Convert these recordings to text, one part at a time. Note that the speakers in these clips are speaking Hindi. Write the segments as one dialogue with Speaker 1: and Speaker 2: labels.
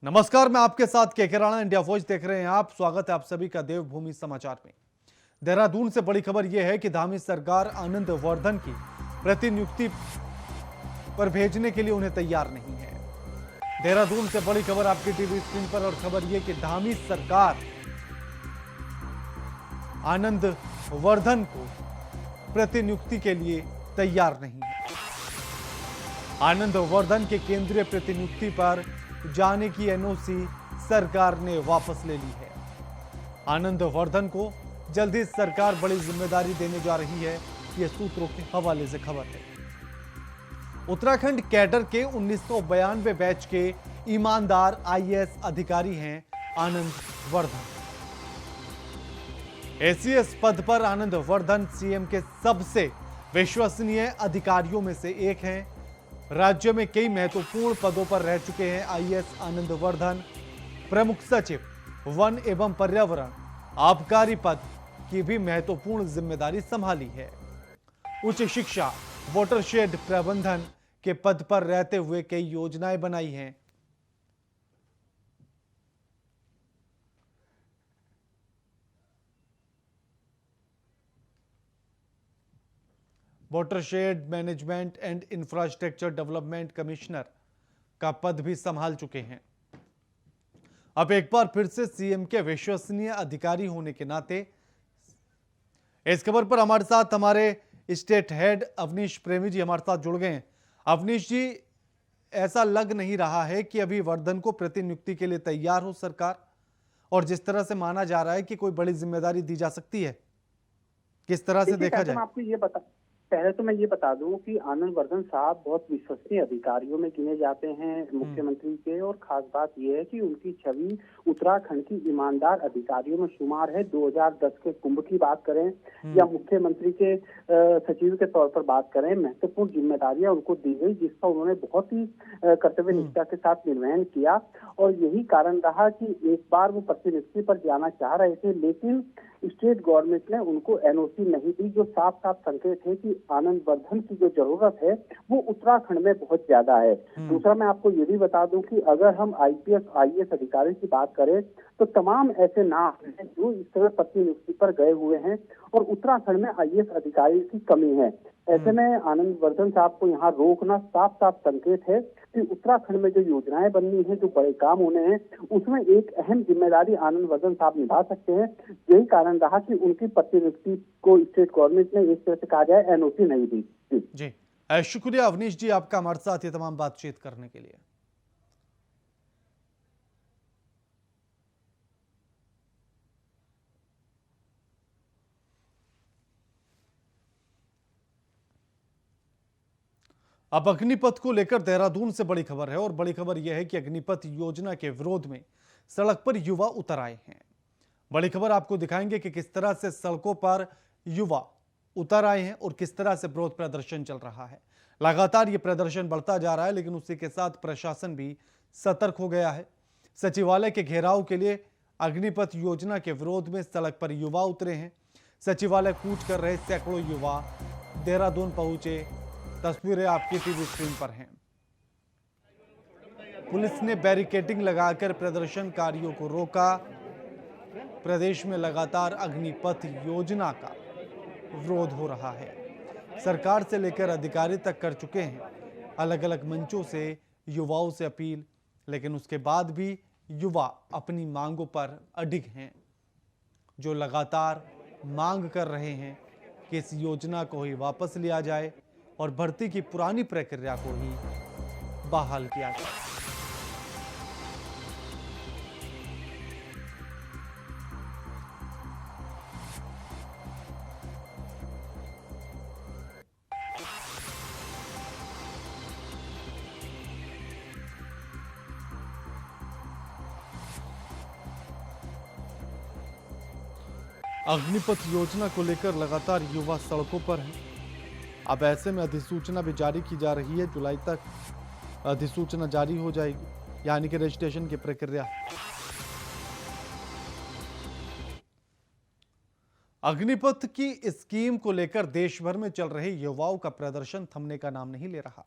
Speaker 1: नमस्कार, मैं आपके साथ केके राणा। इंडिया फौज देख रहे हैं आप। स्वागत है आप सभी का देवभूमि समाचार में। देहरादून से बड़ी खबर यह है कि धामी सरकार आनंद वर्धन की प्रतिनियुक्ति पर भेजने के लिए उन्हें तैयार नहीं है। देहरादून से बड़ी खबर आपकी टीवी स्क्रीन पर, और खबर यह कि धामी सरकार आनंद वर्धन को प्रतिनियुक्ति के लिए तैयार नहीं है। आनंद वर्धन के केंद्रीय प्रतिनियुक्ति पर जाने की एनओसी सरकार ने वापस ले ली है। आनंद वर्धन को जल्द ही सरकार बड़ी जिम्मेदारी देने जा रही है, यह सूत्रों के हवाले से खबर है। उत्तराखंड कैडर के 1992 बैच के ईमानदार आईएएस अधिकारी हैं आनंद वर्धन। एसीएस पद पर आनंद वर्धन सीएम के सबसे विश्वसनीय अधिकारियों में से एक हैं। राज्य में कई महत्वपूर्ण पदों पर रह चुके हैं आईएएस आनंद वर्धन। प्रमुख सचिव वन एवं पर्यावरण आबकारी पद की भी महत्वपूर्ण जिम्मेदारी संभाली है। उच्च शिक्षा वाटरशेड प्रबंधन के पद पर रहते हुए कई योजनाएं बनाई हैं। Watershed management and infrastructure development commissioner का पद भी संभाल चुके हैं। अब एक बार फिर से सीएम के विश्वसनीय अधिकारी होने के नाते इस खबर पर हमारे साथ हमारे स्टेट हेड अवनीश प्रेमी जी हमारे साथ जुड़ गए हैं। अवनीश जी, ऐसा लग नहीं रहा है कि अभी वर्धन को प्रतिनियुक्ति के लिए तैयार हो सरकार, और जिस तरह से माना जा रहा है कि कोई बड़ी जिम्मेदारी दी जा सकती है, किस तरह से देखा जाए?
Speaker 2: पहले तो मैं ये बता दूं कि आनंद वर्धन साहब बहुत विश्वसनीय अधिकारियों में गिने जाते हैं मुख्यमंत्री के, और खास बात यह है कि उनकी छवि उत्तराखंड की ईमानदार अधिकारियों में शुमार है। 2010 के कुंभ की बात करें या मुख्यमंत्री के सचिव के तौर पर बात करें, महत्वपूर्ण जिम्मेदारियां उनको दी गई, जिसका उन्होंने बहुत ही कर्तव्य निष्ठा के साथ निर्वहन किया। और यही कारण रहा कि एक बार वो प्रतिनियुक्ति पर जाना चाह रहे थे, लेकिन स्टेट गवर्नमेंट ने उनको एनओसी नहीं दी, जो साफ साफ संकेत है कि आनंद वर्धन की जो जरूरत है वो उत्तराखंड में बहुत ज्यादा है। दूसरा, मैं आपको ये भी बता दूं कि अगर हम आईपीएस आईएएस अधिकारी की बात करें तो तमाम ऐसे नाम हैं जो इस तरह प्रतिनियुक्ति पर गए हुए हैं, और उत्तराखंड में आईएएस अधिकारी की कमी है। ऐसे में आनंद वर्धन साहब को यहाँ रोकना साफ साफ संकेत है कि उत्तराखंड में जो योजनाएं बननी है, जो बड़े काम होने हैं, उसमें एक अहम जिम्मेदारी आनंद वर्धन साहब निभा सकते हैं। यही कारण रहा कि उनकी प्रतिनियुक्ति को स्टेट गवर्नमेंट ने एक तरह से कहा जाए एनओसी नहीं दी।
Speaker 1: जी, शुक्रिया अवनीश जी आपका हमारे साथ ये तमाम बातचीत करने के लिए। अब अग्निपथ को लेकर देहरादून से बड़ी खबर है, और बड़ी खबर यह है कि अग्निपथ योजना के विरोध में सड़क पर युवा उतर आए हैं। बड़ी खबर आपको दिखाएंगे कि किस तरह से सड़कों पर युवा उतर आए हैं और किस तरह से विरोध प्रदर्शन चल रहा है। लगातार ये प्रदर्शन बढ़ता जा रहा है, लेकिन उसी के साथ प्रशासन भी सतर्क हो गया है। सचिवालय के घेराव के लिए अग्निपथ योजना के विरोध में सड़क पर युवा उतरे हैं। सचिवालय कूच कर रहे सैकड़ों युवा देहरादून पहुंचे। तस्वीरें आपकी टीवी स्क्रीन पर हैं। पुलिस ने बैरिकेडिंग लगाकर प्रदर्शनकारियों को रोका। प्रदेश में लगातार अग्निपथ योजना का विरोध हो रहा है। सरकार से लेकर अधिकारी तक कर चुके हैं अलग अलग मंचों से युवाओं से अपील, लेकिन उसके बाद भी युवा अपनी मांगों पर अडिग हैं, जो लगातार मांग कर रहे हैं कि इस योजना को ही वापस लिया जाए और भर्ती की पुरानी प्रक्रिया को ही बहाल किया जाए। अग्निपथ योजना को लेकर लगातार युवा सड़कों पर हैं। अब ऐसे में अधिसूचना भी जारी की जा रही है। जुलाई तक अधिसूचना जारी हो जाएगी, यानी कि रजिस्ट्रेशन की प्रक्रिया। अग्निपथ की स्कीम को लेकर देश भर में चल रहे युवाओं का प्रदर्शन थमने का नाम नहीं ले रहा।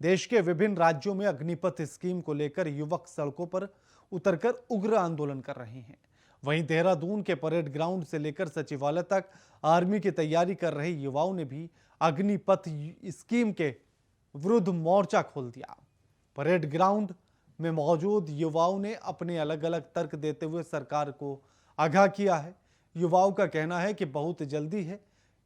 Speaker 1: देश के विभिन्न राज्यों में अग्निपथ स्कीम को लेकर युवक सड़कों पर उतरकर उग्र आंदोलन कर रहे हैं। वहीं देहरादून के परेड ग्राउंड से लेकर सचिवालय तक आर्मी की तैयारी कर रहे युवाओं ने भी अग्निपथ स्कीम के विरुद्ध मोर्चा खोल दिया। परेड ग्राउंड में मौजूद युवाओं ने अपने अलग अलग तर्क देते हुए सरकार को आगाह किया है। युवाओं का कहना है कि बहुत जल्दी है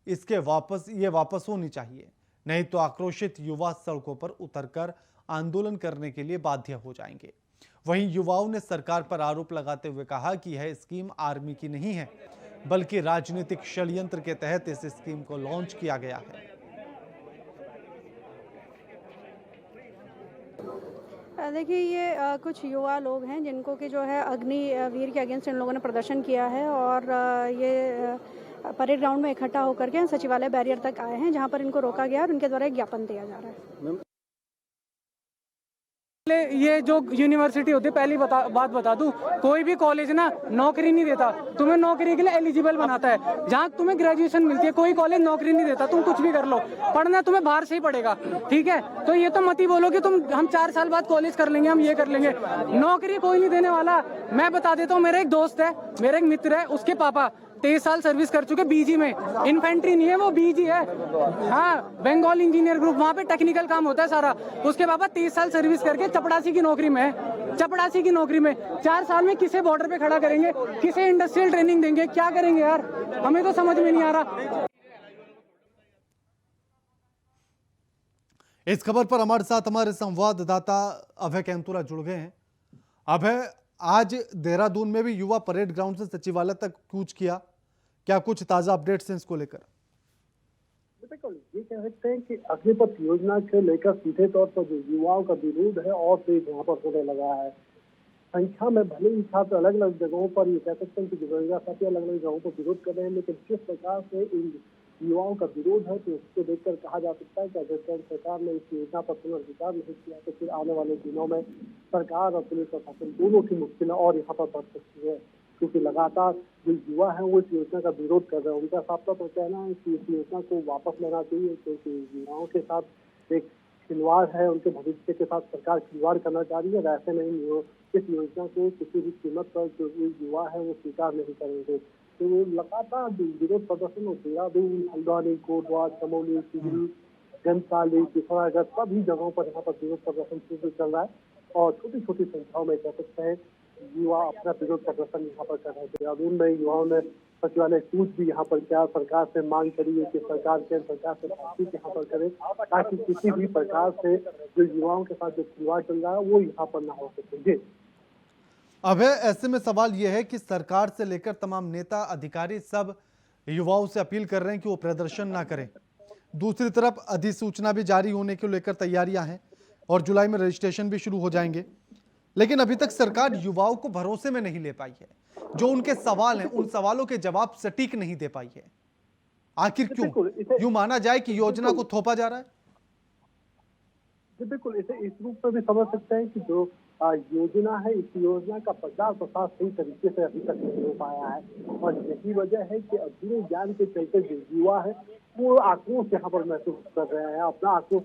Speaker 1: इसके वापस होनी चाहिए, नहीं तो आक्रोशित युवा सड़कों पर उतरकर आंदोलन करने के लिए बाध्य हो जाएंगे। वहीं युवाओं ने सरकार पर आरोप लगाते हुए कहा कि यह स्कीम आर्मी की नहीं है, बल्कि राजनीतिक षड्यंत्र के तहत इस स्कीम को लॉन्च किया गया है।
Speaker 3: देखिए ये कुछ युवा लोग हैं जिनको कि जो है अग्निवीर के अगेंस्ट इन लोगों ने प्रदर्शन किया है और ये परेड ग्राउंड में इकट्ठा होकर के सचिवालय बैरियर तक आए हैं, जहां पर इनको रोका गया और उनके द्वारा एक ज्ञापन दिया जा रहा है।
Speaker 4: ये जो यूनिवर्सिटी होती है, पहली बात बता दूं, कोई भी कॉलेज ना नौकरी नहीं देता, तुम्हें नौकरी के लिए एलिजिबल बनाता है। जहां तुम्हें ग्रेजुएशन मिलती है, कोई कॉलेज नौकरी नहीं देता। तुम कुछ भी कर लो, पढ़ना तुम्हें बाहर से ही पड़ेगा, ठीक है। तो ये तो मत ही बोलो कि हम 4 साल बाद कॉलेज कर लेंगे, हम ये कर लेंगे। नौकरी कोई नहीं देने वाला। मैं बता देता हूँ, मेरा एक दोस्त है, मेरा एक मित्र है, उसके पापा 23 साल सर्विस कर चुके बीजी में। इन्फेंट्री नहीं है, वो बीजी है, हाँ, बंगाल इंजीनियर ग्रुप, वहाँ पे टेक्निकल काम होता है सारा। उसके पापा 23 साल सर्विस करके चपड़ासी की नौकरी में है, चपड़ासी की नौकरी में। 4 साल में किसे बॉर्डर पे खड़ा करेंगे, किसे इंडस्ट्रियल ट्रेनिंग देंगे, क्या करेंगे यार, हमें तो समझ में नहीं आ रहा।
Speaker 1: इस खबर पर हमारे साथ हमारे संवाददाता अभय कैंतुरा जुड़ गए हैं। अभय, आज देहरादून में भी युवा परेड ग्राउंड से सचिवालय तक कूच किया, क्या कुछ ताजा अपडेट्स हैं इसको लेकर?
Speaker 2: बिल्कुल, ये कह सकते हैं कि अग्निपथ योजना को लेकर सीधे तौर पर जो युवाओं का विरोध है और तेज यहाँ पर होने लगा है। संख्या में भले ही छात्र अलग अलग जगहों पर, ये कह सकते हैं कि बेरोजगार साथी अलग अलग जगहों पर विरोध कर रहे हैं, लेकिन किस प्रकार से इन युवाओं का विरोध है, तो उसको देखकर कहा जा सकता है कि अगर सरकार ने इस योजना पर पुनर्विचार नहीं किया तो फिर आने वाले दिनों में सरकार और पुलिस प्रशासन दोनों की मुश्किलें और यहाँ पर बढ़ सकती है। क्योंकि लगातार जो युवा है वो इस योजना का विरोध कर रहे हैं। उनका साफ तौर पर कहना है कि इस योजना को वापस लेना चाहिए, क्योंकि युवाओं के साथ एक खिलवाड़ है, उनके भविष्य के साथ सरकार खिलवाड़ करना चाह रही है। ऐसे में इस योजना को किसी भी कीमत पर जो युवा है वो स्वीकार नहीं करेंगे। तो लगातार विरोध प्रदर्शन देहरादून, हल्द्वानी, कोटवा, चमोली, टिहरी, घनसाली, पिथौरागढ़ सभी जगहों पर यहाँ पर विरोध प्रदर्शन शुरू चल रहा है और छोटी छोटी संख्याओं में कह सकते हैं युवा अपना विरोध प्रदर्शन यहाँ पर कर रहे हैं। देहरादून में युवाओं ने सचिवालय कूच भी यहाँ पर किया, सरकार से मांग करी है कि सरकार से बातचीत यहाँ पर करे, ताकि किसी भी प्रकार से जो युवाओं के साथ जो खिलवाड़ चल रहा है वो यहाँ पर ना हो सके।
Speaker 1: अभय, ऐसे में सवाल यह है कि सरकार से लेकर तमाम नेता अधिकारी सब युवाओं से अपील कर रहे हैं कि वो प्रदर्शन ना करें। दूसरी तरफ अधिसूचना भी जारी होने को लेकर तैयारियां हैं और जुलाई में रजिस्ट्रेशन भी शुरू हो जाएंगे, लेकिन अभी तक सरकार युवाओं को भरोसे में नहीं ले पाई है। जो उनके सवाल हैं, उन सवालों के जवाब सटीक नहीं दे पाई है। आखिर क्यों? यूं माना जाए कि योजना को थोपा जा रहा है?
Speaker 2: बिल्कुल, इसे इस रूप में भी समझ सकते हैं कि जो योजना है, इस योजना का प्रचार प्रसार सही तरीके से अभी तक नहीं हो पाया है और यही वजह है कि अधूरे ज्ञान के चलते जो युवा है वो आक्रोश यहाँ पर महसूस कर रहे हैं, अपना आक्रोश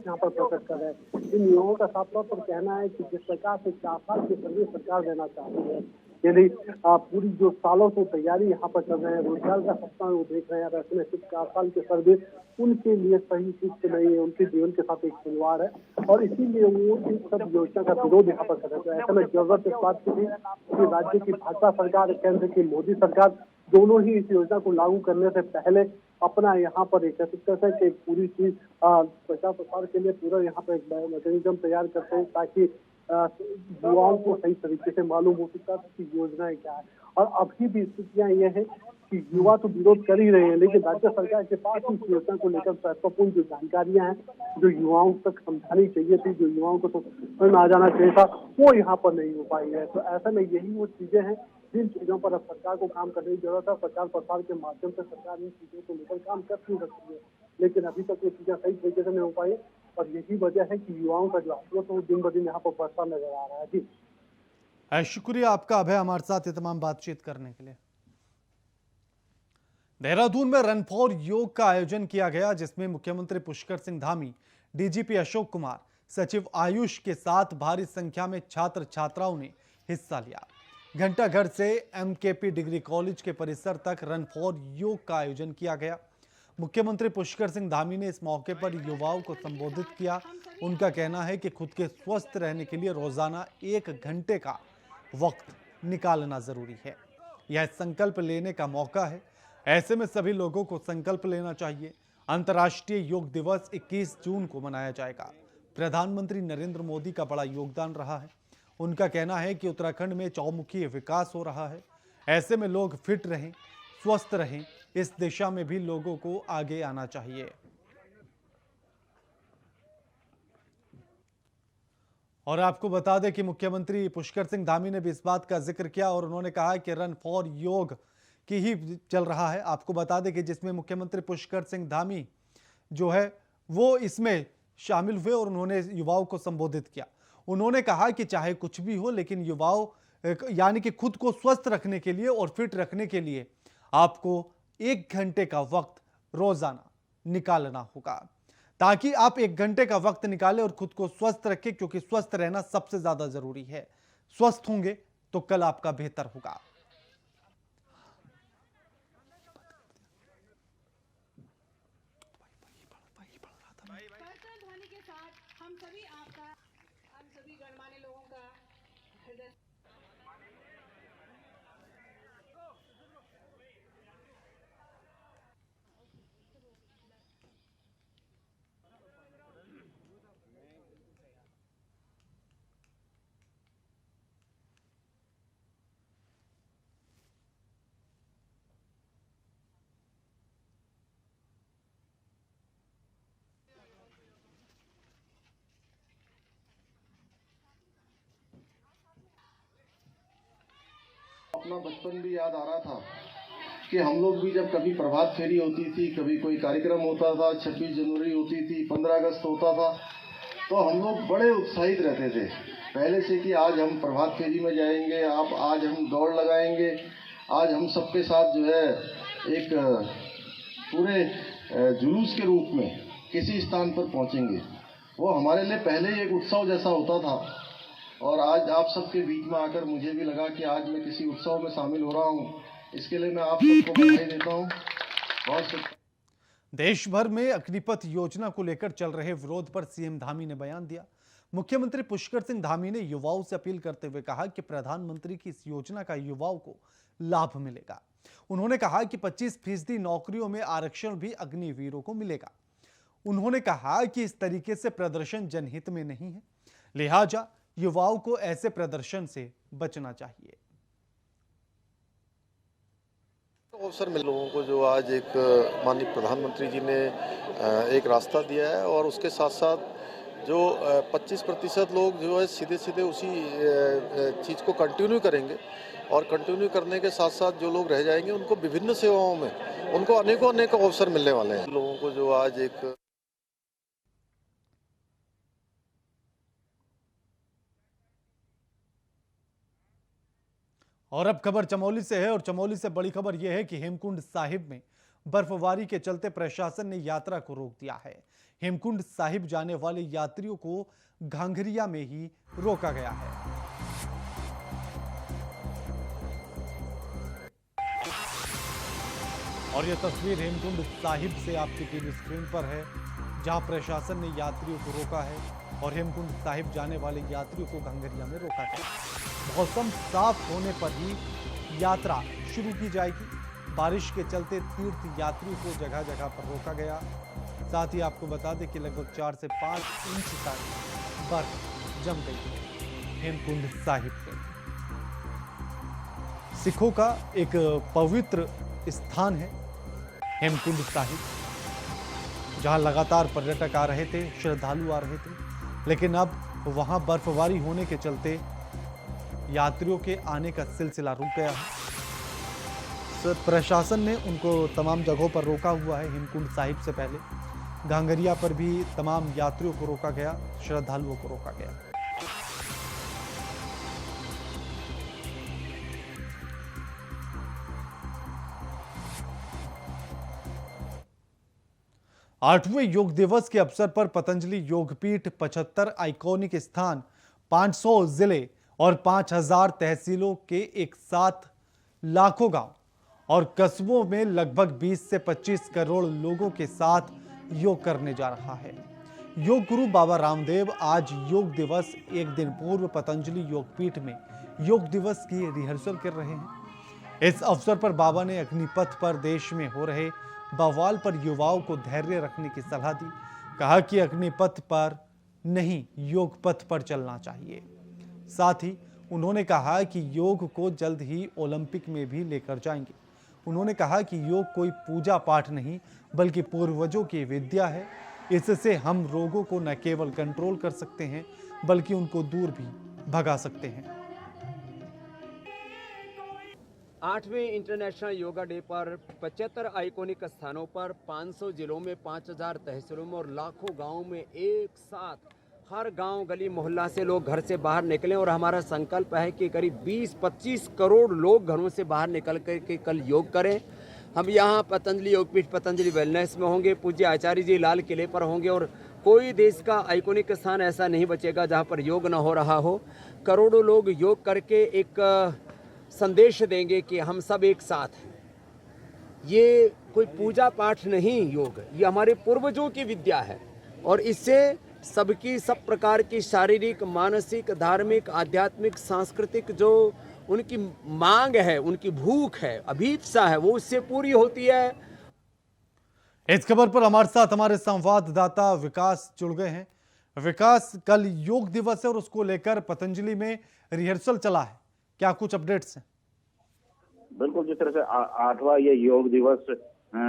Speaker 2: यहाँ पर प्रकट कर रहे हैं। इन युवाओं का साफ तौर पर कहना है कि जिस प्रकार से 4 साल की सर्विस सरकार देना चाहती है, यदि पूरी जो सालों से तैयारी यहाँ पर कर रहे हैं, रोजगार का सपना वो देख रहे हैं, ऐसे में सिर्फ 4 साल की सर्विस उनके लिए सही चीज नहीं है, उनके जीवन के साथ एक खिलवाड़ है और इसीलिए वो इन सब योजना का विरोध यहाँ पर कर रहे हैं। ऐसे में जरूरत इस बात की थी कि राज्य की भाजपा सरकार, केंद्र की मोदी सरकार दोनों ही इस योजना को लागू करने से पहले अपना यहाँ पर एक कि पूरी चीज प्रचार प्रसार के लिए पूरा यहाँ पर एक मैकेनिज्म तैयार करते हैं, ताकि युवाओं को सही तरीके से मालूम हो सकता है कि योजनाएं क्या है। और अभी भी स्थितियां ये है कि युवा तो विरोध कर ही रहे हैं, लेकिन राज्य सरकार के पास इस योजना को लेकर महत्वपूर्ण जो जानकारियां हैं, जो युवाओं तक समझानी चाहिए थी, जो युवाओं को तो समझ में आ जाना चाहिए था, वो यहाँ पर नहीं हो पाई है। तो ऐसे में यही वो चीजें हैं जिन चीजों पर अब सरकार को काम करने की जरूरत है। प्रचार प्रसार के माध्यम से सरकार इन चीजों को लेकर काम कर भी सकती है, लेकिन अभी तक ये चीजें सही तरीके से नहीं हो पाई और यही वजह है कि युवाओं का जो आक्रोश है वो दिन ब दिन यहाँ पर बढ़ता नजर आ रहा है। जी,
Speaker 1: शुक्रिया आपका अभय, हमारे साथ ये तमाम बातचीत करने के लिए। देहरादून में रन फॉर योग का आयोजन किया गया, जिसमें मुख्यमंत्री पुष्कर सिंह धामी, डीजीपी अशोक कुमार, सचिव आयुष के साथ भारी संख्या में छात्र छात्राओं ने हिस्सा लिया। घंटाघर से एमकेपी डिग्री कॉलेज के परिसर तक रन फॉर योग का आयोजन किया गया। मुख्यमंत्री पुष्कर सिंह धामी ने इस मौके पर युवाओं को संबोधित किया। उनका कहना है कि खुद के स्वस्थ रहने के लिए रोजाना 1 घंटे का वक्त निकालना जरूरी है। यह संकल्प लेने का मौका है। ऐसे में सभी लोगों को संकल्प लेना चाहिए। अंतर्राष्ट्रीय योग दिवस 21 जून को मनाया जाएगा। प्रधानमंत्री नरेंद्र मोदी का बड़ा योगदान रहा है। उनका कहना है कि उत्तराखंड में चौमुखी विकास हो रहा है। ऐसे में लोग फिट रहें, स्वस्थ रहें। इस दिशा में भी लोगों को आगे आना चाहिए। और आपको बता दें कि मुख्यमंत्री पुष्कर सिंह धामी ने भी इस बात का जिक्र किया और उन्होंने कहा कि रन फॉर योग की ही चल रहा है। आपको बता दें कि जिसमें मुख्यमंत्री पुष्कर सिंह धामी जो है वो इसमें शामिल हुए और उन्होंने युवाओं को संबोधित किया। उन्होंने कहा कि चाहे कुछ भी हो, लेकिन युवाओं यानी कि खुद को स्वस्थ रखने के लिए और फिट रखने के लिए आपको 1 घंटे का वक्त रोजाना निकालना होगा, ताकि आप 1 घंटे का वक्त निकालें और खुद को स्वस्थ रखें, क्योंकि स्वस्थ रहना सबसे ज्यादा जरूरी है। स्वस्थ होंगे तो कल आपका बेहतर होगा।
Speaker 5: ध्वनि के साथ हम सभी गणमान्य लोगों का हृदय
Speaker 6: अपना बचपन भी याद आ रहा था कि हम लोग भी जब कभी प्रभात फेरी होती थी, कभी कोई कार्यक्रम होता था, 26 जनवरी होती थी, 15 अगस्त होता था, तो हम लोग बड़े उत्साहित रहते थे पहले से कि आज हम प्रभात फेरी में जाएंगे, आज हम दौड़ लगाएंगे, आज हम सबके साथ जो है एक पूरे जुलूस के रूप में किसी स्थान पर पहुंचेंगे। वो हमारे लिए पहले ही एक उत्सव जैसा होता था और आज आप सबके बीच में आकर मुझे भी लगा कि आज मैं किसी उत्सव में शामिल हो रहा हूँ। इसके लिए मैं आप सबको बधाई देता हूँ। बहुत
Speaker 1: देश भर में अग्निपथ योजना को लेकर चल रहे विरोध पर सीएम धामी ने बयान दिया। मुख्यमंत्री पुष्कर सिंह धामी ने युवाओं से अपील करते हुए कहा कि प्रधानमंत्री की इस योजना का युवाओं को लाभ मिलेगा। उन्होंने कहा कि 25% नौकरियों में आरक्षण भी अग्निवीरों को मिलेगा। उन्होंने कहा कि इस तरीके से प्रदर्शन जनहित में नहीं है, लिहाजा युवाओं को ऐसे प्रदर्शन से बचना चाहिए।
Speaker 7: अवसर मिले लोगों को, जो आज एक माननीय प्रधानमंत्री जी ने एक रास्ता दिया है और उसके साथ साथ जो 25% लोग जो है सीधे सीधे उसी चीज़ को कंटिन्यू करेंगे और कंटिन्यू करने के साथ साथ जो लोग रह जाएंगे उनको विभिन्न सेवाओं में उनको अनेकों अवसर मिलने वाले हैं। लोगों को जो आज एक
Speaker 1: और अब खबर चमोली से है और चमोली से बड़ी खबर यह है कि हेमकुंड साहिब में बर्फबारी के चलते प्रशासन ने यात्रा को रोक दिया है। हेमकुंड साहिब जाने वाले यात्रियों को घांघरिया में ही रोका गया है। और यह तस्वीर हेमकुंड साहिब से आपकी टीवी स्क्रीन पर है, जहां प्रशासन ने यात्रियों को रोका है और हेमकुंड साहिब जाने वाले यात्रियों को घांघरिया में रोका है। मौसम साफ होने पर ही यात्रा शुरू की जाएगी। बारिश के चलते तीर्थ यात्रियों को जगह जगह पर रोका गया। साथ ही आपको बता दें कि लगभग 4 से 5 इंच तक बर्फ जम गई है हेमकुंड साहिब में। सिखों का एक पवित्र स्थान है हेमकुंड साहिब, जहां लगातार पर्यटक आ रहे थे, श्रद्धालु आ रहे थे, लेकिन अब वहां बर्फबारी होने के चलते यात्रियों के आने का सिलसिला रुक गया है। प्रशासन ने उनको तमाम जगहों पर रोका हुआ है। हेमकुंड साहिब से पहले घांघरिया पर भी तमाम यात्रियों को रोका गया, श्रद्धालुओं को रोका गया। 8वें योग दिवस के अवसर पर पतंजलि योगपीठ 75 आइकॉनिक स्थान, 500 जिले और 5000 तहसीलों के एक साथ लाखों गांव और कस्बों में लगभग 20 से 25 करोड़ लोगों के साथ योग करने जा रहा है। योग गुरु बाबा रामदेव आज योग दिवस एक दिन पूर्व पतंजलि योगपीठ में योग दिवस की रिहर्सल कर रहे हैं। इस अवसर पर बाबा ने अग्निपथ पर देश में हो रहे बवाल पर युवाओं को धैर्य रखने की सलाह दी। कहा कि अग्निपथ पर नहीं, योग पथ पर चलना चाहिए। साथ ही उन्होंने कहा कि योग को जल्द ही ओलंपिक में भी लेकर जाएंगे। उन्होंने कहा कि योग कोई पूजा पाठ नहीं, बल्कि पूर्वजों की विद्या है। इससे हम रोगों को न केवल कंट्रोल कर सकते हैं, बल्कि उनको दूर भी भगा सकते हैं।
Speaker 8: 8वें इंटरनेशनल योगा डे पर 75 आइकॉनिक स्थानों पर 500 जिलों में 5000 तहसीलों में और लाखों गांवों में एक साथ हर गांव गली मोहल्ला से लोग घर से बाहर निकलें और हमारा संकल्प है कि करीब 20-25 करोड़ लोग घरों से बाहर निकल कर के कल योग करें। हम यहाँ पतंजलि योगपीठ पतंजलि वेलनेस में होंगे, पूज्य आचार्य जी लाल किले पर होंगे और कोई देश का आइकॉनिक स्थान ऐसा नहीं बचेगा जहाँ पर योग न हो रहा हो। करोड़ों लोग योग करके एक संदेश देंगे कि हम सब एक साथ हैं। ये कोई पूजा पाठ नहीं, योग ये हमारे पूर्वजों की विद्या है और इससे सबकी सब प्रकार की शारीरिक, मानसिक, धार्मिक, आध्यात्मिक, सांस्कृतिक जो उनकी मांग है, उनकी भूख है, अभीप्सा है, वो उससे पूरी होती है।
Speaker 1: इस खबर पर हमारे साथ हमारे संवाददाता विकास जुड़ गए हैं। विकास, कल योग दिवस है और उसको लेकर पतंजलि में रिहर्सल चला है, क्या कुछ अपडेट्स हैं?
Speaker 9: बिल्कुल, जिस तरह से 8वां ये योग दिवस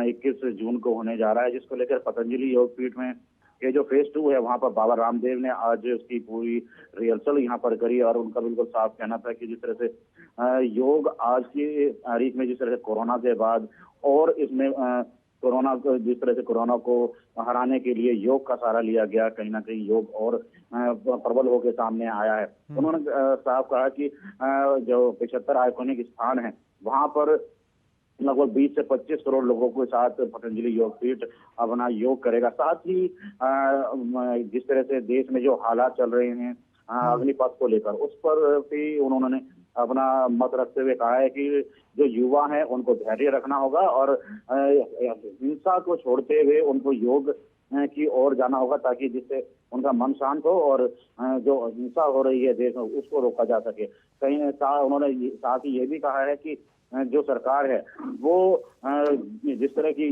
Speaker 9: 21 जून को होने जा रहा है, जिसको लेकर पतंजलि योगपीठ में ये जो फेज 2 है वहां पर बाबा रामदेव ने आज उसकी पूरी रिहर्सल यहाँ पर करी और उनका बिल्कुल साफ कहना था कि जिस तरह से योग आज की तारीख में जिस तरह से कोरोना के बाद और इसमें जिस तरह से कोरोना को हराने के लिए योग का सहारा लिया गया, कहीं ना कहीं योग और प्रबल होकर सामने आया है। उन्होंने साफ कहा कि जो 75 आइकॉनिक स्थान है वहां पर लगभग 20 से 25 करोड़ लोगों के साथ पतंजलि योगपीठ अपना योग करेगा। साथ ही जिस तरह से देश में जो हालात चल रहे हैं अग्निपथ को लेकर, उस पर भी उन्होंने अपना मत रखते हुए कहा है कि जो युवा हैं उनको धैर्य रखना होगा और हिंसा को छोड़ते हुए उनको योग की ओर जाना होगा, ताकि जिससे उनका मन शांत हो और जो हिंसा हो रही है देश में उसको रोका जा सके। उन्होंने साथ ही ये भी कहा है कि जो सरकार है वो जिस तरह की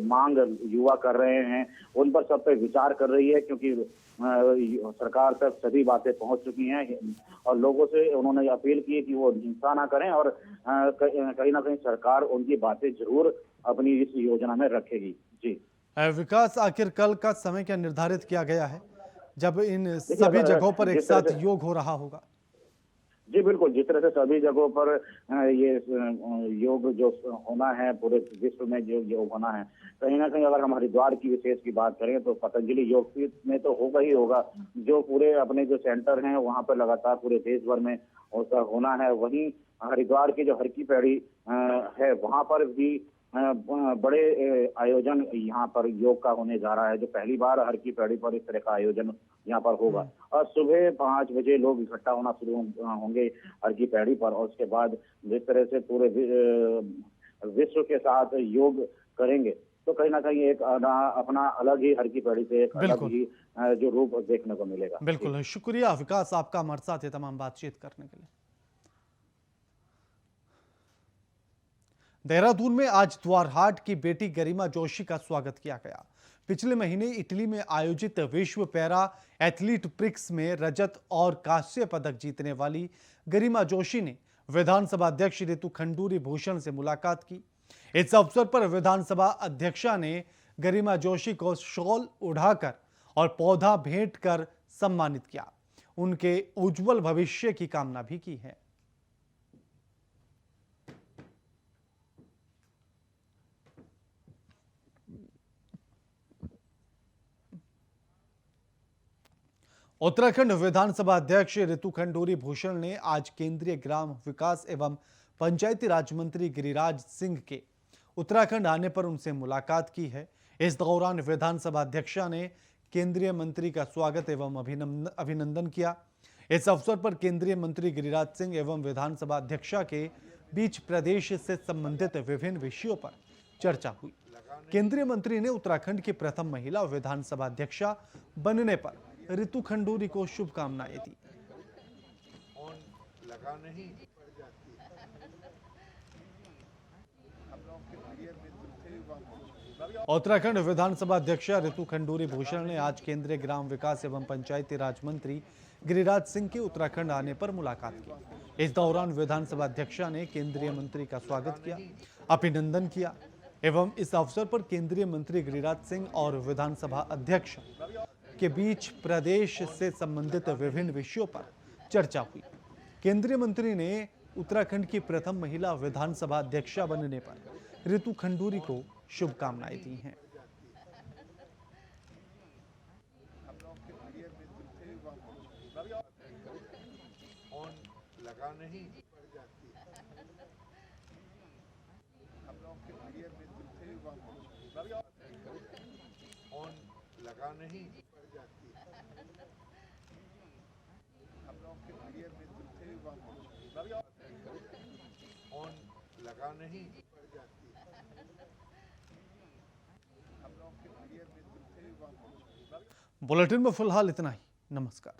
Speaker 9: मांग युवा कर रहे हैं उन पर सब पे विचार कर रही है, क्योंकि सरकार तक सभी बातें पहुंच चुकी हैं और लोगों से उन्होंने अपील की है कि वो हिंसा ना करें और कहीं ना कहीं सरकार उनकी बातें जरूर अपनी इस योजना में रखेगी। जी
Speaker 1: विकास, आखिर कल का समय क्या निर्धारित किया गया है जब इन सभी जगहों पर एक साथ योग हो रहा होगा?
Speaker 9: जी बिल्कुल, जिस तरह से सभी जगहों पर ये योग जो होना है, पूरे विश्व में जो योग होना है, कहीं ना कहीं अगर हम हरिद्वार की विशेष की बात करें तो पतंजलि योगपीठ में तो होगा ही होगा। जो पूरे अपने जो सेंटर हैं वहां पर लगातार पूरे देश भर में उसका होना है। वहीं हरिद्वार की जो हर की पैड़ी है वहां पर भी बड़े आयोजन यहाँ पर योग का होने जा रहा है। जो पहली बार हर की पैड़ी पर इस तरह का आयोजन यहाँ पर होगा और सुबह 5 बजे लोग इकट्ठा होना शुरू होंगे हर की पैड़ी पर और उसके बाद जिस तरह से पूरे विश्व के साथ योग करेंगे तो कहीं ना कहीं एक अपना अलग ही हर की पैड़ी से एक अलग ही जो रूप देखने को मिलेगा।
Speaker 1: बिल्कुल, शुक्रिया विकास आपका हमारे साथ ये तमाम बातचीत करने के लिए। देहरादून में आज द्वारहाट की बेटी गरिमा जोशी का स्वागत किया गया। पिछले महीने इटली में आयोजित विश्व पैरा एथलीट प्रिक्स में रजत और कांस्य पदक जीतने वाली गरिमा जोशी ने विधानसभा अध्यक्ष रितु खंडूरी भूषण से मुलाकात की। इस अवसर पर विधानसभा अध्यक्षा ने गरिमा जोशी को शॉल उड़ाकर और पौधा भेंट कर सम्मानित किया। उनके उज्जवल भविष्य की कामना भी की है। उत्तराखंड विधानसभा अध्यक्ष रितु खंडूरी भूषण ने आज केंद्रीय ग्राम विकास एवं पंचायती राज मंत्री गिरिराज सिंह के उत्तराखंड आने पर उनसे मुलाकात की है। इस दौरान विधानसभा अध्यक्षा ने केंद्रीय मंत्री का स्वागत एवं अभिनंदन किया। इस अवसर पर केंद्रीय मंत्री गिरिराज सिंह एवं विधानसभा अध्यक्षा के बीच प्रदेश से संबंधित विभिन्न विषयों पर चर्चा हुई। केंद्रीय मंत्री ने उत्तराखंड की प्रथम महिला विधानसभा अध्यक्षा बनने पर रितु खंडूरी को शुभकामनाएं दी। उत्तराखंड विधानसभा अध्यक्षा रितु खंडूरी भूषण ने आज केंद्रीय ग्राम विकास एवं पंचायती राज मंत्री गिरिराज सिंह के उत्तराखंड आने पर मुलाकात की। इस दौरान विधानसभा अध्यक्षा ने केंद्रीय मंत्री का स्वागत किया, अभिनंदन किया एवं इस अवसर पर केंद्रीय मंत्री गिरिराज सिंह और विधानसभा अध्यक्ष के बीच प्रदेश से संबंधित विभिन्न विषयों पर चर्चा हुई। केंद्रीय मंत्री ने उत्तराखंड की प्रथम महिला विधानसभा अध्यक्षा बनने पर रितु खंडूरी को शुभकामनाएं दी हैं। बुलेटिन में फिलहाल इतना ही। नमस्कार।